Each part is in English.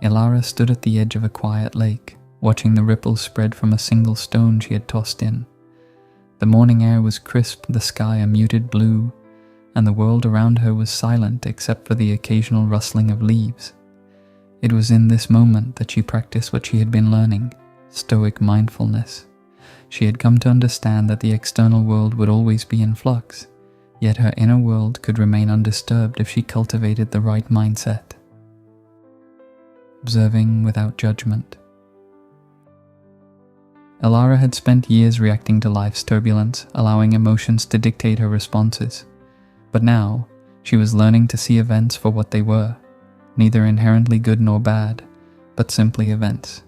Elara stood at the edge of a quiet lake, watching the ripples spread from a single stone she had tossed in. The morning air was crisp, the sky a muted blue, and the world around her was silent except for the occasional rustling of leaves. It was in this moment that she practiced what she had been learning, Stoic Mindfulness. She had come to understand that the external world would always be in flux, yet her inner world could remain undisturbed if she cultivated the right mindset. Observing without judgment. Elara had spent years reacting to life's turbulence, allowing emotions to dictate her responses. But now, she was learning to see events for what they were, neither inherently good nor bad, but simply events.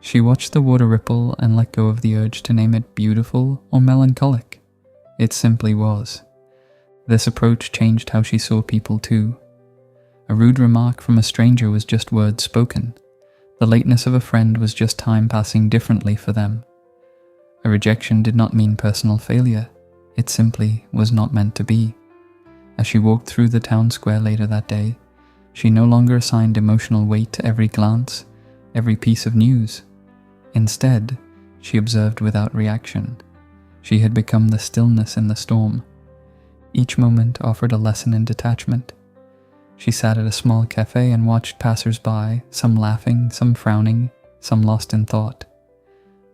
She watched the water ripple and let go of the urge to name it beautiful or melancholic. It simply was. This approach changed how she saw people too. A rude remark from a stranger was just words spoken. The lateness of a friend was just time passing differently for them. A rejection did not mean personal failure. It simply was not meant to be. As she walked through the town square later that day, she no longer assigned emotional weight to every glance, every piece of news. Instead, she observed without reaction. She had become the stillness in the storm. Each moment offered a lesson in detachment. She sat at a small cafe and watched passers-by, some laughing, some frowning, some lost in thought.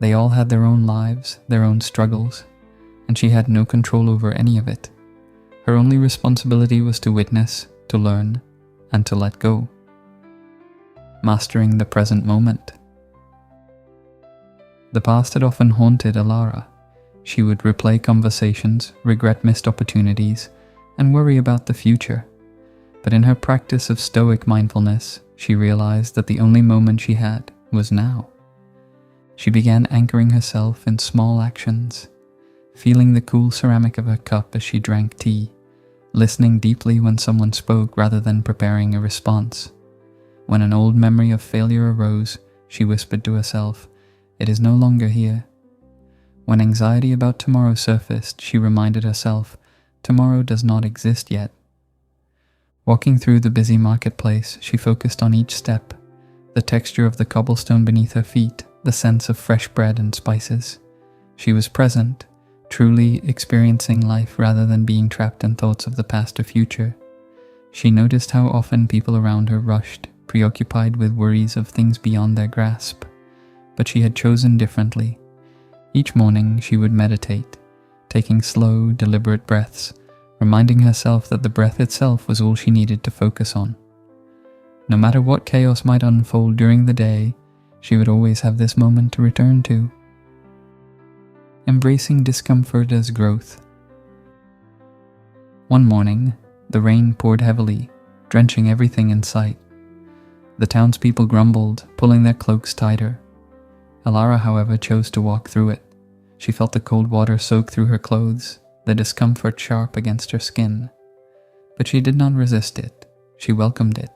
They all had their own lives, their own struggles, and she had no control over any of it. Her only responsibility was to witness, to learn, and to let go. Mastering the present moment. The past had often haunted Elara. She would replay conversations, regret missed opportunities, and worry about the future. But in her practice of Stoic mindfulness, she realized that the only moment she had was now. She began anchoring herself in small actions, feeling the cool ceramic of her cup as she drank tea, listening deeply when someone spoke rather than preparing a response. When an old memory of failure arose, she whispered to herself, "It is no longer here." When anxiety about tomorrow surfaced, she reminded herself, "Tomorrow does not exist yet." Walking through the busy marketplace, she focused on each step, the texture of the cobblestone beneath her feet, the sense of fresh bread and spices. She was present, truly experiencing life rather than being trapped in thoughts of the past or future. She noticed how often people around her rushed, preoccupied with worries of things beyond their grasp. But she had chosen differently. Each morning she would meditate, taking slow, deliberate breaths, reminding herself that the breath itself was all she needed to focus on. No matter what chaos might unfold during the day, she would always have this moment to return to. Embracing discomfort as growth. One morning, the rain poured heavily, drenching everything in sight. The townspeople grumbled, pulling their cloaks tighter. Elara, however, chose to walk through it. She felt the cold water soak through her clothes, the discomfort sharp against her skin. But she did not resist it. She welcomed it.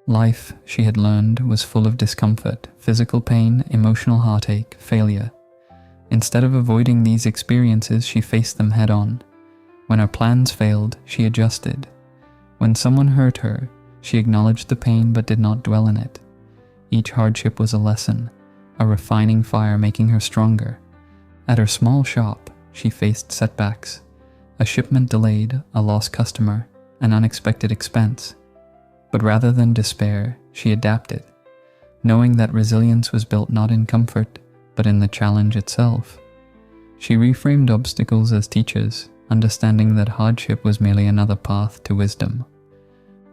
Life, she had learned, was full of discomfort, physical pain, emotional heartache, failure. Instead of avoiding these experiences, she faced them head-on. When her plans failed, she adjusted. When someone hurt her, she acknowledged the pain but did not dwell in it. Each hardship was a lesson, a refining fire making her stronger. At her small shop, she faced setbacks, a shipment delayed, a lost customer, an unexpected expense. But rather than despair, she adapted, knowing that resilience was built not in comfort, but in the challenge itself. She reframed obstacles as teachers, understanding that hardship was merely another path to wisdom.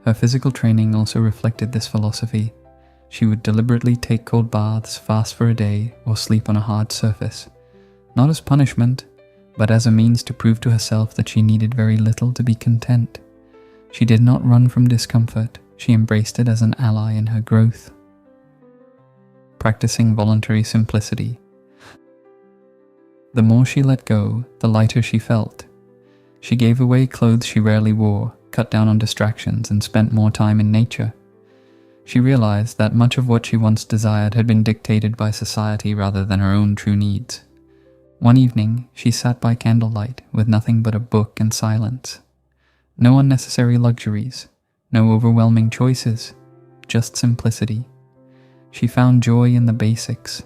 Her physical training also reflected this philosophy. She would deliberately take cold baths, fast for a day, or sleep on a hard surface, not as punishment, but as a means to prove to herself that she needed very little to be content. She did not run from discomfort, she embraced it as an ally in her growth. Practicing voluntary simplicity. The more she let go, the lighter she felt. She gave away clothes she rarely wore, cut down on distractions, and spent more time in nature. She realized that much of what she once desired had been dictated by society rather than her own true needs. One evening, she sat by candlelight with nothing but a book and silence. No unnecessary luxuries, no overwhelming choices, just simplicity, She found joy in the basics,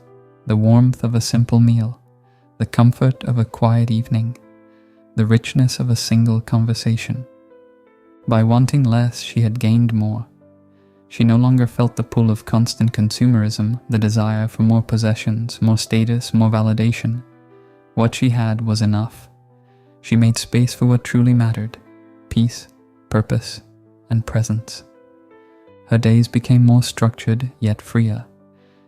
the warmth of a simple meal, the comfort of a quiet evening, the richness of a single conversation. By wanting less, she had gained more. She no longer felt the pull of constant consumerism, the desire for more possessions, more status, more validation. What she had was enough. She made space for what truly mattered: peace, purpose, and presence. Her days became more structured, yet freer.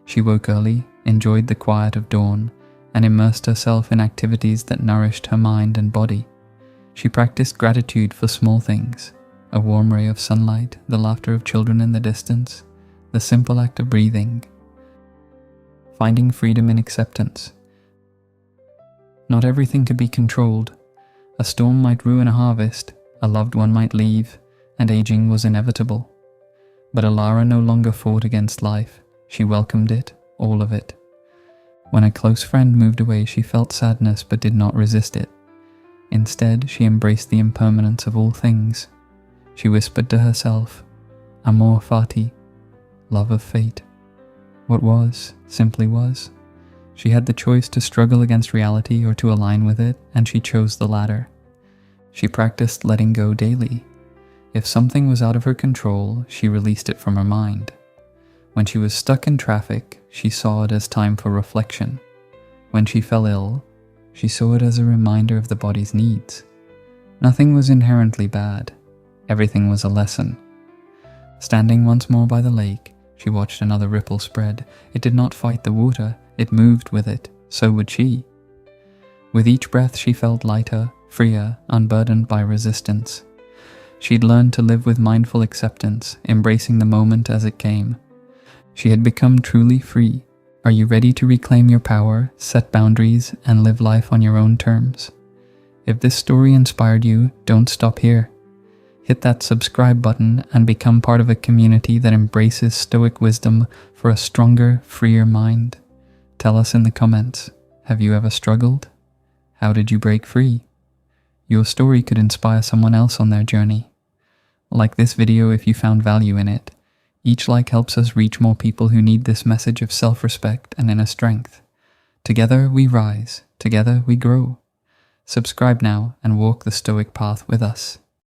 She woke early, enjoyed the quiet of dawn, and immersed herself in activities that nourished her mind and body. She practiced gratitude for small things: a warm ray of sunlight, the laughter of children in the distance, the simple act of breathing. Finding freedom in acceptance. Not everything could be controlled. A storm might ruin a harvest, a loved one might leave, and aging was inevitable. But Elara no longer fought against life. She welcomed it, all of it. When a close friend moved away, she felt sadness but did not resist it. Instead, she embraced the impermanence of all things. She whispered to herself, "Amor fati," love of fate. What was, simply was. She had the choice to struggle against reality or to align with it, and she chose the latter. She practiced letting go daily. If something was out of her control, she released it from her mind. When she was stuck in traffic, she saw it as time for reflection. When she fell ill, she saw it as a reminder of the body's needs. Nothing was inherently bad. Everything was a lesson. Standing once more by the lake, she watched another ripple spread. It did not fight the water, it moved with it. So would she. With each breath she felt lighter, freer, unburdened by resistance. She'd learned to live with mindful acceptance, embracing the moment as it came. She had become truly free. Are you ready to reclaim your power, set boundaries, and live life on your own terms? If this story inspired you, don't stop here. Hit that subscribe button and become part of a community that embraces Stoic wisdom for a stronger, freer mind. Tell us in the comments, have you ever struggled? How did you break free? Your story could inspire someone else on their journey. Like this video if you found value in it. Each like helps us reach more people who need this message of self-respect and inner strength. Together we rise, together we grow. Subscribe now and walk the Stoic path with us.